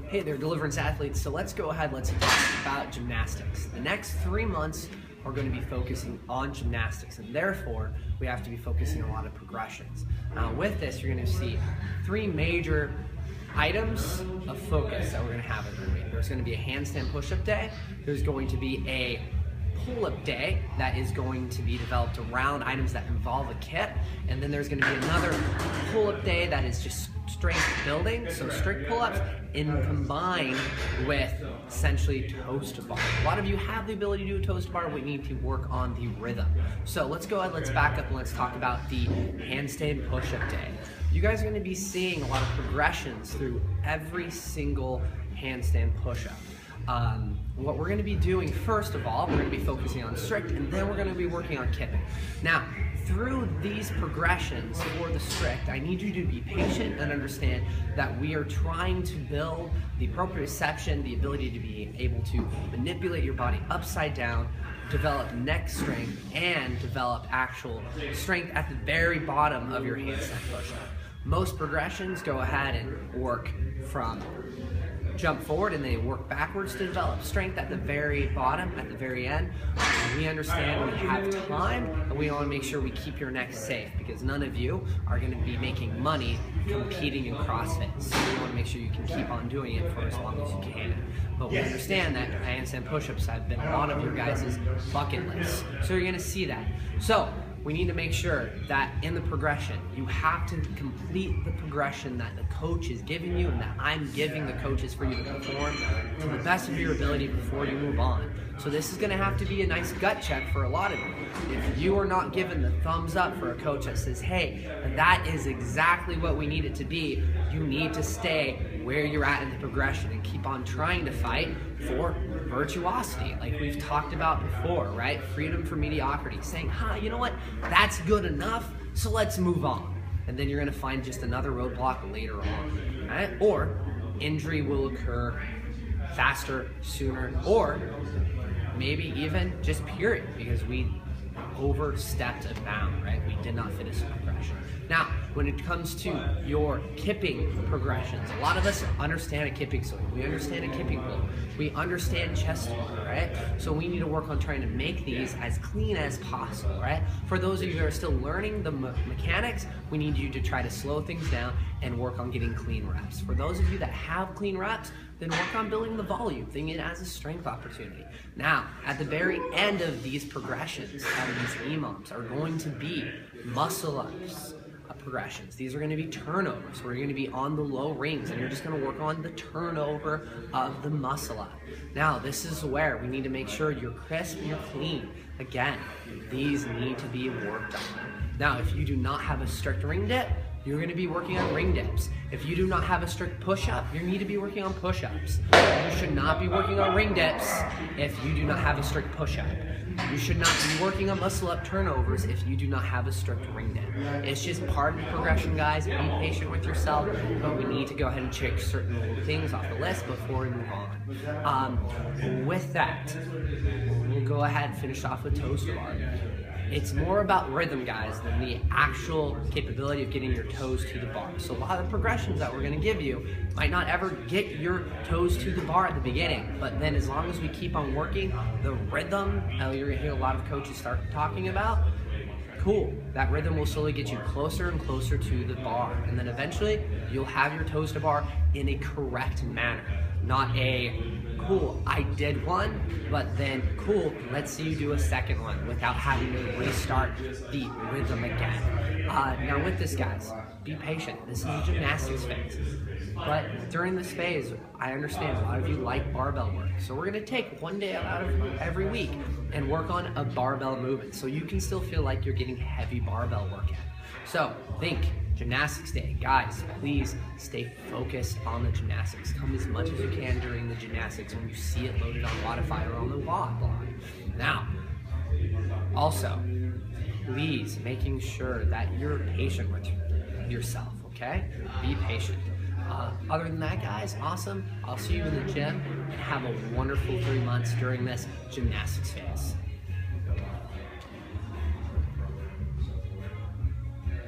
Hey there, Deliverance Athletes. So let's go ahead, let's talk about gymnastics. The next 3 months are going to be focusing on gymnastics, and therefore we have to be focusing on a lot of progressions. Now with this, you're going to see 3 major items of focus that we're going to have every week. There's going to be a handstand push-up day. There's going to be a pull-up day that is going to be developed around items that involve a kit, and then there's going to be another pull-up day that is just strength building, so strict pull-ups combined with essentially toes to bar. A lot of you have the ability to do a toes to bar. We need to work on the rhythm. So let's go ahead, let's back up and let's talk about the handstand push-up day. You guys are going to be seeing a lot of progressions through every single handstand push-up. What we're going to be doing, first of all, we're going to be focusing on strict, and then we're going to be working on kipping. Now, through these progressions for the strict, I need you to be patient and understand that we are trying to build the proprioception, the ability to be able to manipulate your body upside down, develop neck strength, and develop actual strength at the very bottom of your handstand push-up. Most progressions go ahead and work from jump forward and they work backwards to develop strength at the very bottom, at the very end. We understand we have time and we want to make sure we keep your neck safe, because none of you are going to be making money competing in CrossFit. So you want to make sure you can keep on doing it for as long as you can. But we understand that handstand push-ups have been a lot of your guys' bucket lists. So you're going to see that. So we need to make sure that in the progression, you have to complete the progression that the coach is giving you and that I'm giving the coaches for you to perform to the best of your ability before you move on. So this is going to have to be a nice gut check for a lot of you. If you are not given the thumbs up for a coach that says, hey, that is exactly what we need it to be, you need to stay where you're at in the progression and keep on trying to fight for virtuosity, like we've talked about before, right? Freedom from mediocrity, saying, you know what, that's good enough, so let's move on. And then you're going to find just another roadblock later on, right? Or injury will occur faster, sooner, or maybe even just period, because we overstepped a bound, right? We did not finish the progression. Now, when it comes to your kipping progressions, a lot of us understand a kipping swing. We understand a kipping pull. We understand chest hold, right? So we need to work on trying to make these as clean as possible, right? For those of you who are still learning the mechanics, we need you to try to slow things down and work on getting clean reps. For those of you that have clean reps, then work on building the volume, thinking it as a strength opportunity. Now, at the very end of these progressions, out of these EMOMs, are going to be muscle-ups progressions. These are going to be turnovers. We're going to be on the low rings, and you're just going to work on the turnover of the muscle up. Now, this is where we need to make sure you're crisp and you're clean. Again, these need to be worked on. Now, if you do not have a strict ring dip, you're going to be working on ring dips. If you do not have a strict push-up, you need to be working on push-ups. You should not be working on ring dips if you do not have a strict push-up. You should not be working on muscle-up turnovers if you do not have a strict ring dip. It's just part of the progression, guys. Be patient with yourself, but we need to go ahead and check certain things off the list before we move on. With that, we'll go ahead and finish off with toes to bar. It's more about rhythm, guys, than the actual capability of getting your toes to the bar. So a lot of the progressions that we're going to give you might not ever get your toes to the bar at the beginning, but then as long as we keep on working the rhythm, you're going to hear a lot of coaches start talking about, cool, that rhythm will slowly get you closer and closer to the bar, and then eventually you'll have your toes to bar in a correct manner, not a cool, I did one, but then cool, let's see you do a second one without having to restart the rhythm again. Now with this, guys, be patient. This is a gymnastics phase. But during this phase, I understand a lot of you like barbell work. So we're gonna take one day out of every week and work on a barbell movement so you can still feel like you're getting heavy barbell work in. So think gymnastics day. Guys, please stay focused on the gymnastics. Come as much as you can during the gymnastics when you see it loaded on Spotify or on the blog. Now, also, please making sure that you're patient with yourself, okay? Be patient. Other than that, guys, awesome. I'll see you in the gym and have a wonderful 3 months during this gymnastics phase.